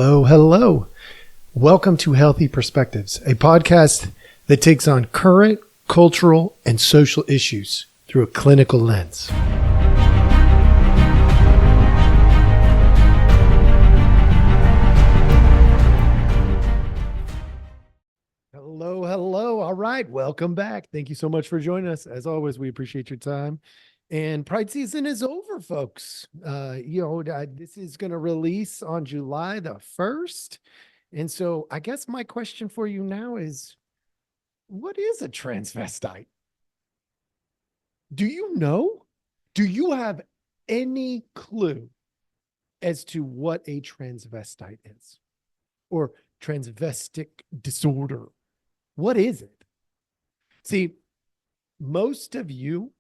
Hello, hello. Welcome to Healthy Perspectives, a podcast that takes on current cultural and social issues through a clinical lens. Hello, hello. All right, welcome back. Thank you so much for joining us. As always, we appreciate your time. And Pride season is over, folks. This is going to release on July the 1st. And so I guess my question for you now is, what is a transvestite? Do you know? Do you have any clue as to what a transvestite is? Or transvestic disorder? What is it? See, most of you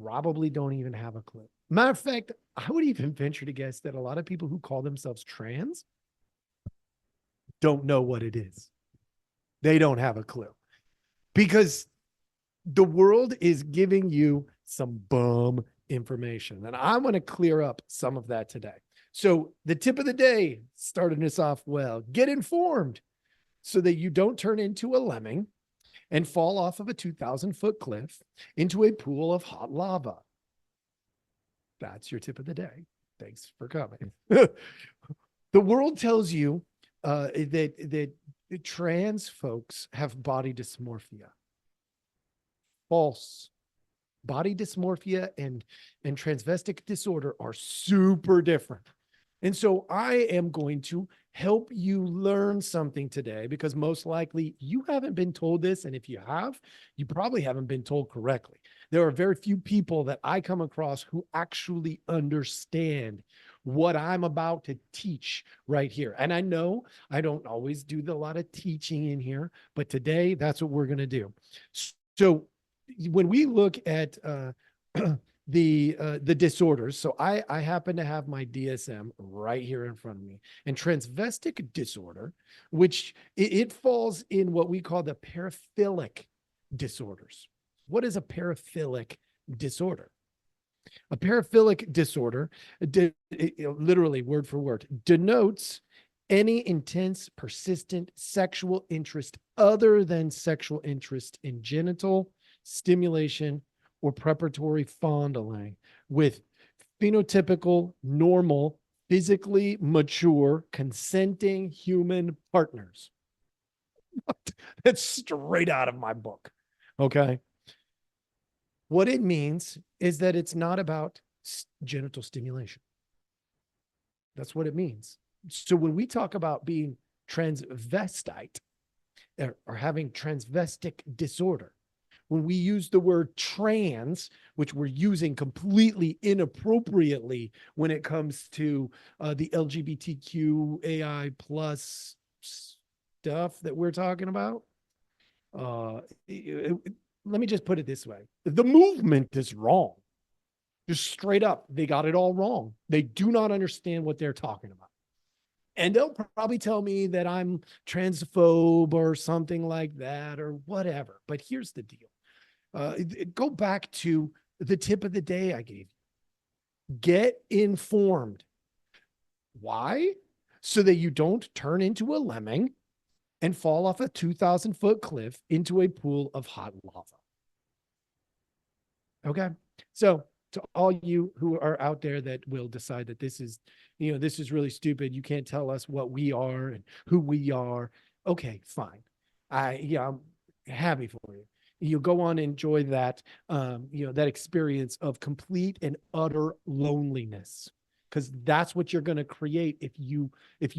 probably don't even have a clue. Matter of fact, I would even venture to guess that a lot of people who call themselves trans don't know what it is. They don't have a clue because the world is giving you some bum information. And I want to clear up some of that today. So the tip of the day, starting us off well, get informed so that you don't turn into a lemming and fall off of a 2,000-foot cliff into a pool of hot lava. That's your tip of the day. Thanks for coming. The world tells you that trans folks have body dysmorphia. False. Body dysmorphia and transvestic disorder are super different. And so I am going to help you learn something today because most likely you haven't been told this. And if you have, you probably haven't been told correctly. There are very few people that I come across who actually understand what I'm about to teach right here. And I know I don't always do a lot of teaching in here, but today that's what we're going to do. So when we look at the disorders, so I happen to have my DSM right here in front of me, and transvestic disorder, which it falls in what we call the paraphilic disorders. What is a paraphilic disorder? A paraphilic disorder, literally word for word, denotes any intense, persistent sexual interest other than sexual interest in genital stimulation or preparatory fondling with phenotypical, normal, physically mature, consenting human partners. That's straight out of my book. Okay. What it means is that it's not about genital stimulation. That's what it means. So when we talk about being transvestite or having transvestic disorder, when we use the word trans, which we're using completely inappropriately when it comes to the LGBTQAI plus stuff that we're talking about, let me just put it this way. The movement is wrong. Just straight up, they got it all wrong. They do not understand what they're talking about. And they'll probably tell me that I'm transphobe or something like that or whatever. But here's the deal. Go back to the tip of the day I gave you. Get informed. Why? So that you don't turn into a lemming and fall off a 2,000-foot cliff into a pool of hot lava. Okay? So to all you who are out there that will decide that this is really stupid, you can't tell us what we are and who we are. Okay, fine. I'm happy for you. You go on and enjoy that, that experience of complete and utter loneliness, because that's what you're going to create if you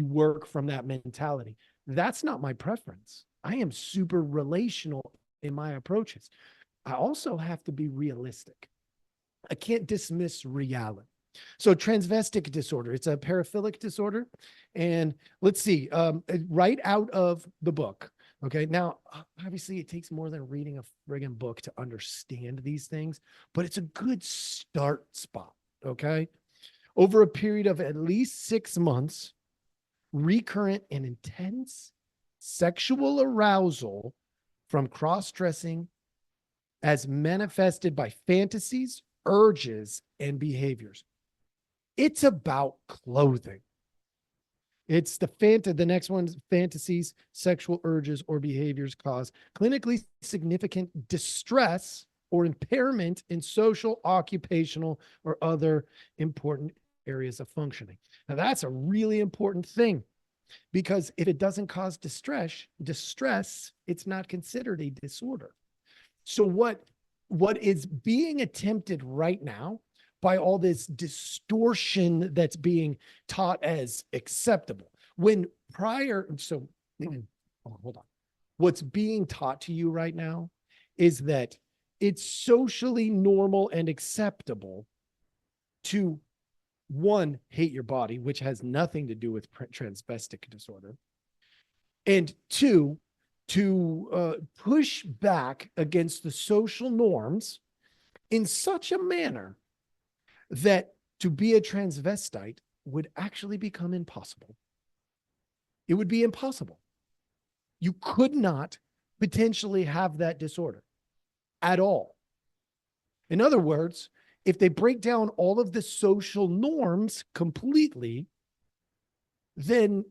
work from that mentality. That's not my preference. I am super relational in my approaches. I also have to be realistic. I can't dismiss reality. So transvestic disorder, it's a paraphilic disorder. And let's see, right out of the book. Okay. Now, obviously it takes more than reading a friggin' book to understand these things, but it's a good start spot. Okay. Over a period of at least 6 months, recurrent and intense sexual arousal from cross-dressing as manifested by fantasies, urges, and behaviors. It's about clothing. It's the next one's fantasies, sexual urges, or behaviors cause clinically significant distress or impairment in social, occupational, or other important areas of functioning. Now, that's a really important thing, because if it doesn't cause distress, it's not considered a disorder. So what is being attempted right now by all this distortion that's being taught as acceptable, when prior, so hold on. What's being taught to you right now is that it's socially normal and acceptable to, one, hate your body, which has nothing to do with transvestic disorder, and two, to push back against the social norms in such a manner that to be a transvestite would actually become impossible. It would be impossible. You could not potentially have that disorder at all. In other words, if they break down all of the social norms completely, then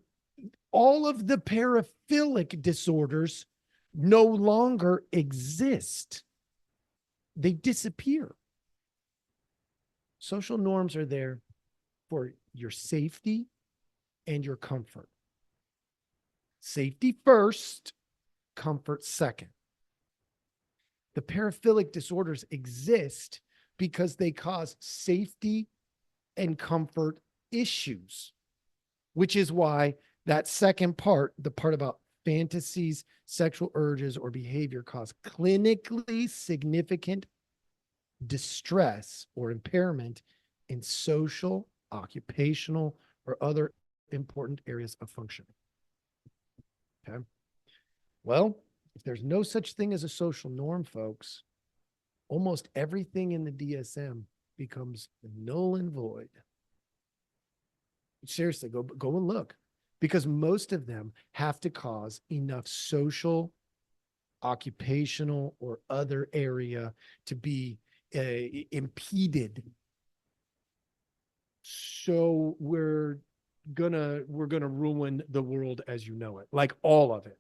all of the paraphilic disorders no longer exist. They disappear. Social norms are there for your safety and your comfort. Safety first, comfort second. The paraphilic disorders exist because they cause safety and comfort issues, which is why that second part, the part about fantasies, sexual urges, or behavior cause clinically significant distress or impairment in social, occupational, or other important areas of functioning. Okay. Well, if there's no such thing as a social norm, folks, almost everything in the DSM becomes null and void. Seriously, go and look, because most of them have to cause enough social, occupational, or other area to be impeded. So we're gonna ruin the world as you know it, like all of it.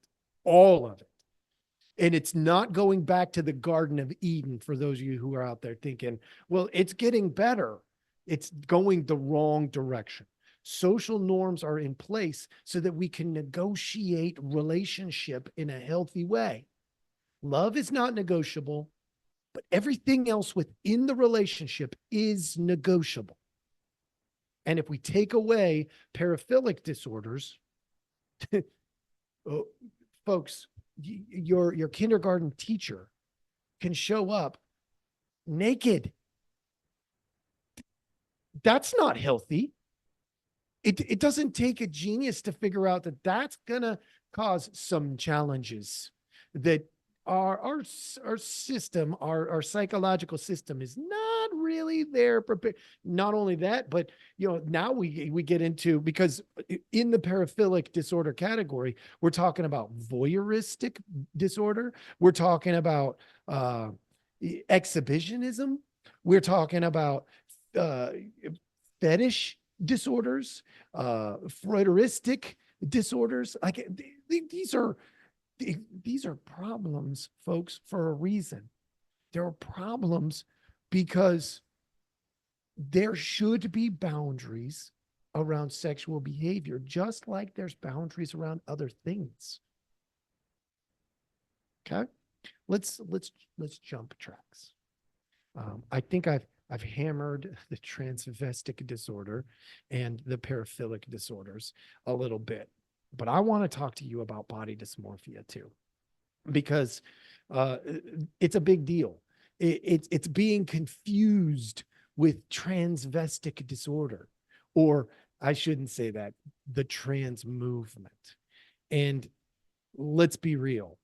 And it's not going back to the Garden of Eden, for those of you who are out there thinking, well, it's getting better. It's going the wrong direction. Social norms are in place so that we can negotiate relationship in a healthy way. Love is not negotiable, but everything else within the relationship is negotiable. And if we take away paraphilic disorders, folks, your kindergarten teacher can show up naked. That's not healthy. It doesn't take a genius to figure out that that's going to cause some challenges, that our system, our psychological system is not really there prepared. Not only that, but now we get into, because in the paraphilic disorder category, we're talking about voyeuristic disorder. We're talking about exhibitionism. We're talking about fetish disorders, Freuderistic disorders. Like these are problems, folks, for a reason. There are problems because there should be boundaries around sexual behavior, just like there's boundaries around other things. Okay, let's jump tracks. I think I've hammered the transvestic disorder and the paraphilic disorders a little bit, but I want to talk to you about body dysmorphia too, because it's a big deal. It's being confused with transvestic disorder, or I shouldn't say that, the trans movement. And let's be real,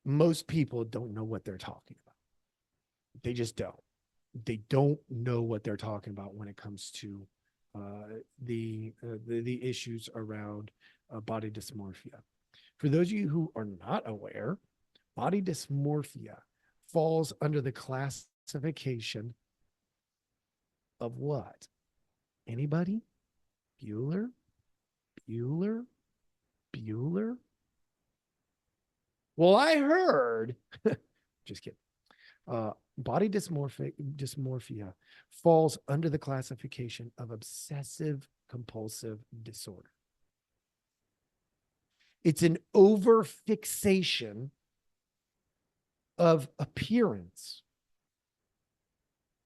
most people don't know what they're talking about. They just don't. They don't know what they're talking about when it comes to the issues around body dysmorphia. For those of you who are not aware, body dysmorphia falls under the classification of what? Anybody? Bueller? Bueller? Bueller? Well, I heard, just kidding. Body dysmorphia falls under the classification of obsessive compulsive disorder. It's an overfixation of appearance.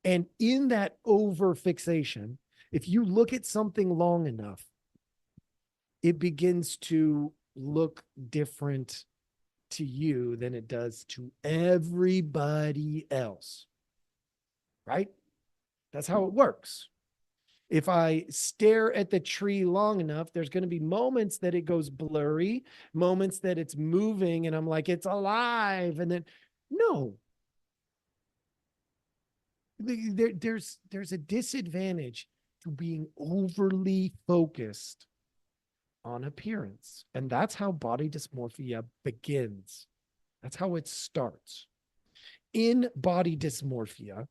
And in that overfixation, if you look at something long enough, it begins to look different to you than it does to everybody else. Right? That's how it works. If I stare at the tree long enough, there's going to be moments that it goes blurry, moments that it's moving, and I'm like, it's alive. And then, no. There's a disadvantage to being overly focused on appearance. And that's how body dysmorphia begins. That's how it starts. In body dysmorphia,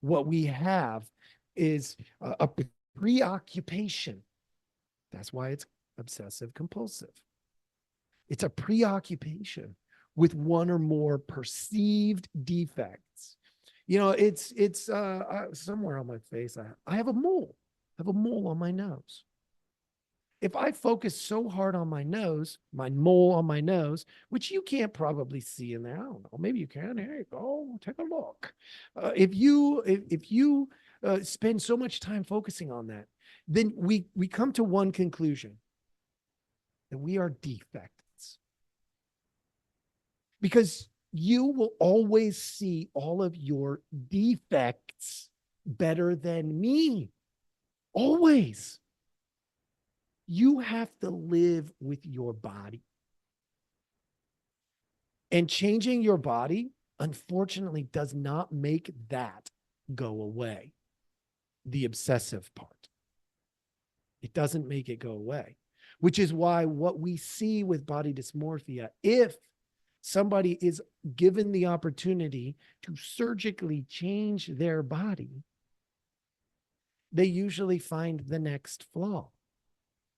what we have is a preoccupation. That's why it's obsessive compulsive. It's a preoccupation with one or more perceived defects. You know, it's somewhere on my face. I have a mole. I have a mole on my nose. If I focus so hard on my nose, my mole on my nose, which you can't probably see in there, I don't know, maybe you can. Here you go, take a look. If you spend so much time focusing on that, then we come to one conclusion, that we are defects. Because you will always see all of your defects better than me. Always. You have to live with your body. And changing your body, unfortunately, does not make that go away. The obsessive part. It doesn't make it go away, which is why what we see with body dysmorphia, if somebody is given the opportunity to surgically change their body, they usually find the next flaw.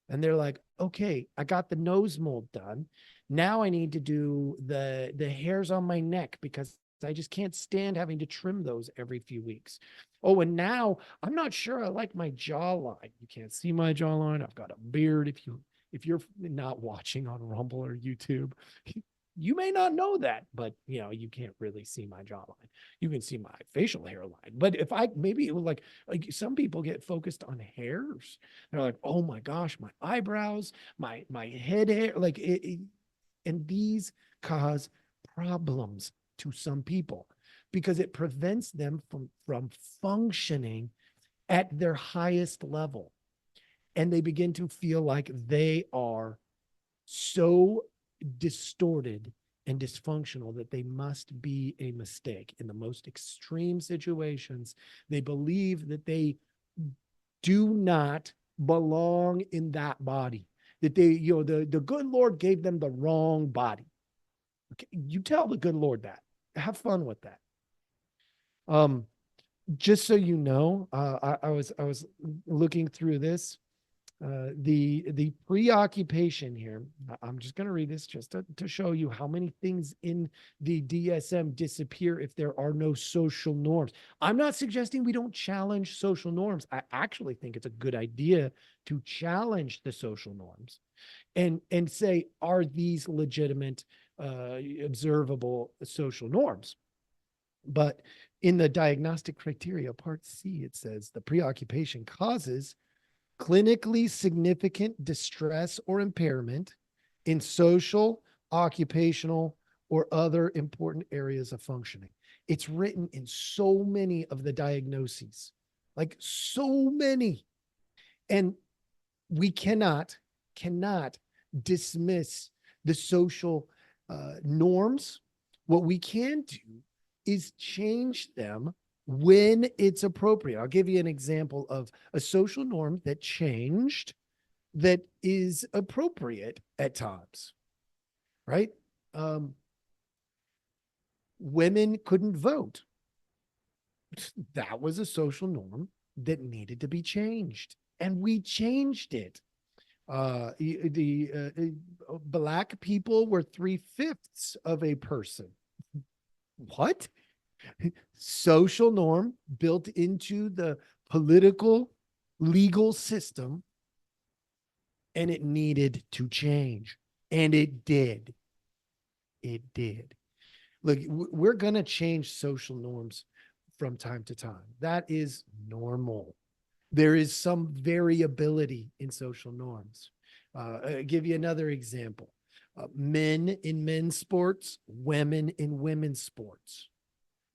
And they're like, okay, I got the nose mold done. Now I need to do the hairs on my neck because I just can't stand having to trim those every few weeks. Oh, and now I'm not sure I like my jawline. You can't see my jawline. I've got a beard. If you're not watching on Rumble or YouTube, you may not know that, but you know, you can't really see my jawline. You can see my facial hairline. But if maybe it was like some people get focused on hairs. They're like, oh my gosh, my eyebrows, my head hair, and these cause problems to some people because it prevents them from functioning at their highest level. And they begin to feel like they are so distorted and dysfunctional that they must be a mistake. In the most extreme situations, they believe that they do not belong in that body, that they, the good Lord gave them the wrong body. Okay, you tell the good Lord that. Have fun with that. Just so you know, I was looking through this. The preoccupation here, I'm just going to read this just to show you how many things in the DSM disappear if there are no social norms. I'm not suggesting we don't challenge social norms. I actually think it's a good idea to challenge the social norms and say, are these legitimate, observable social norms? But in the diagnostic criteria, part C, it says the preoccupation causes clinically significant distress or impairment in social, occupational, or other important areas of functioning. It's written in so many of the diagnoses, like so many. And we cannot dismiss the social norms. What we can do is change them when it's appropriate. I'll give you an example of a social norm that changed that is appropriate at times, right? Women couldn't vote. That was a social norm that needed to be changed, and we changed it. Black people were 3/5 of a person. What? Social norm built into the political legal system, and it needed to change, and it did. Look, we're going to change social norms from time to time. That is normal. There is some variability in social norms. I'll give you another example. Men in men's sports, women in women's sports.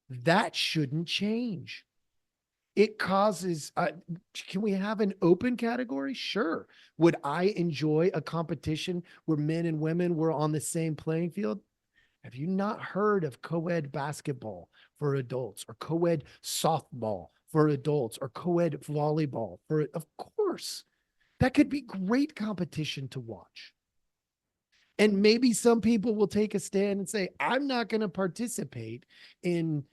That shouldn't change. It causes, can we have an open category? Sure. Would I enjoy a competition where men and women were on the same playing field? Have you not heard of co-ed basketball for adults, or co-ed softball for adults, or co-ed volleyball of course, that could be great competition to watch. And maybe some people will take a stand and say, I'm not going to participate in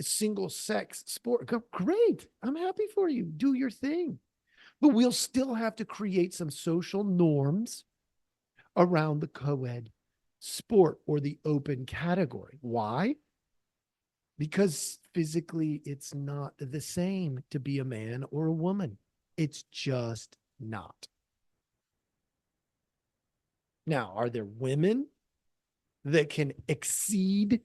single sex sport. Great. I'm happy for you. Do your thing. But we'll still have to create some social norms around the co-ed sport or the open category. Why? Because physically it's not the same to be a man or a woman. It's just not. Now, are there women that can exceed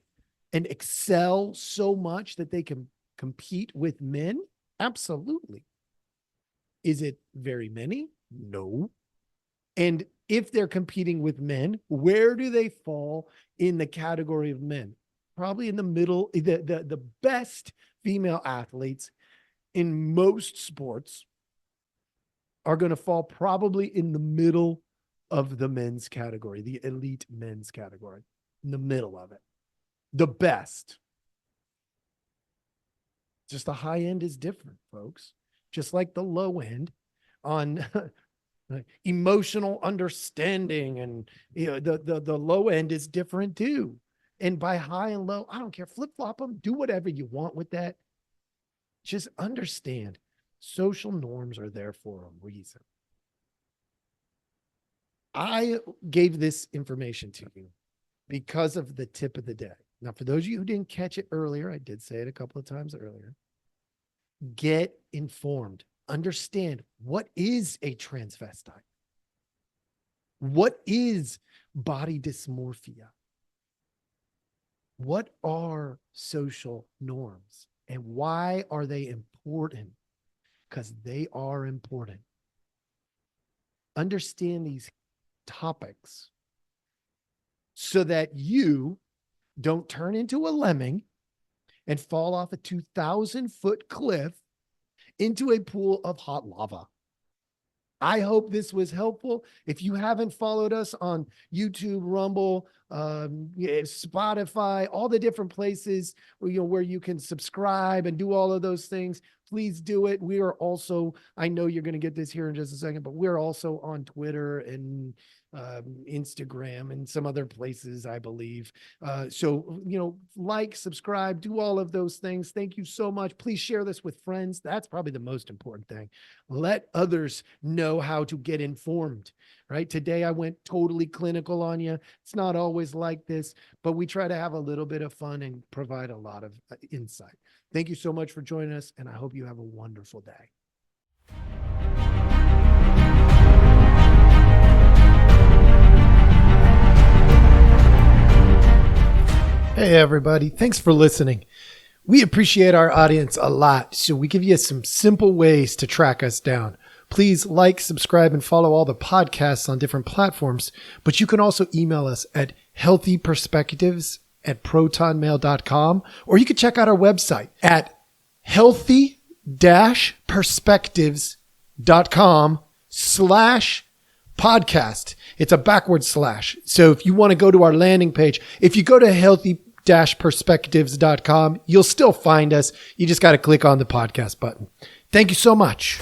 and excel so much that they can compete with men? Absolutely. Is it very many? No. And if they're competing with men, where do they fall in the category of men? Probably in the middle. The best female athletes in most sports are going to fall probably in the middle of the men's category, the elite men's category, in the middle of it. The best. Just the high end is different, folks. Just like the low end on emotional understanding, and the low end is different too. And by high and low, I don't care. Flip-flop them. Do whatever you want with that. Just understand, social norms are there for a reason. I gave this information to you because of the tip of the day. Now, for those of you who didn't catch it earlier, I did say it a couple of times earlier. Get informed. Understand, what is a transvestite? What is body dysmorphia? What are social norms, and why are they important? Because they are important. Understand these topics so that you don't turn into a lemming and fall off a 2,000-foot cliff into a pool of hot lava. I hope this was helpful. If you haven't followed us on YouTube, Rumble, Spotify, all the different places where you can subscribe and do all of those things, please do it. We are also, I know you're going to get this here in just a second, but we're also on Twitter and Instagram and some other places, I believe. So, like, subscribe, do all of those things. Thank you so much. Please share this with friends. That's probably the most important thing. Let others know how to get informed, right? Today, I went totally clinical on you. It's not always like this, but we try to have a little bit of fun and provide a lot of insight. Thank you so much for joining us, and I hope you have a wonderful day. Hey, everybody. Thanks for listening. We appreciate our audience a lot, so we give you some simple ways to track us down. Please like, subscribe, and follow all the podcasts on different platforms, but you can also email us at healthyperspectives@protonmail.com, or you can check out our website at healthy-perspectives.com/podcast. It's a backward slash. So if you want to go to our landing page, if you go to healthy-perspectives.com, you'll still find us. You just got to click on the podcast button. Thank you so much.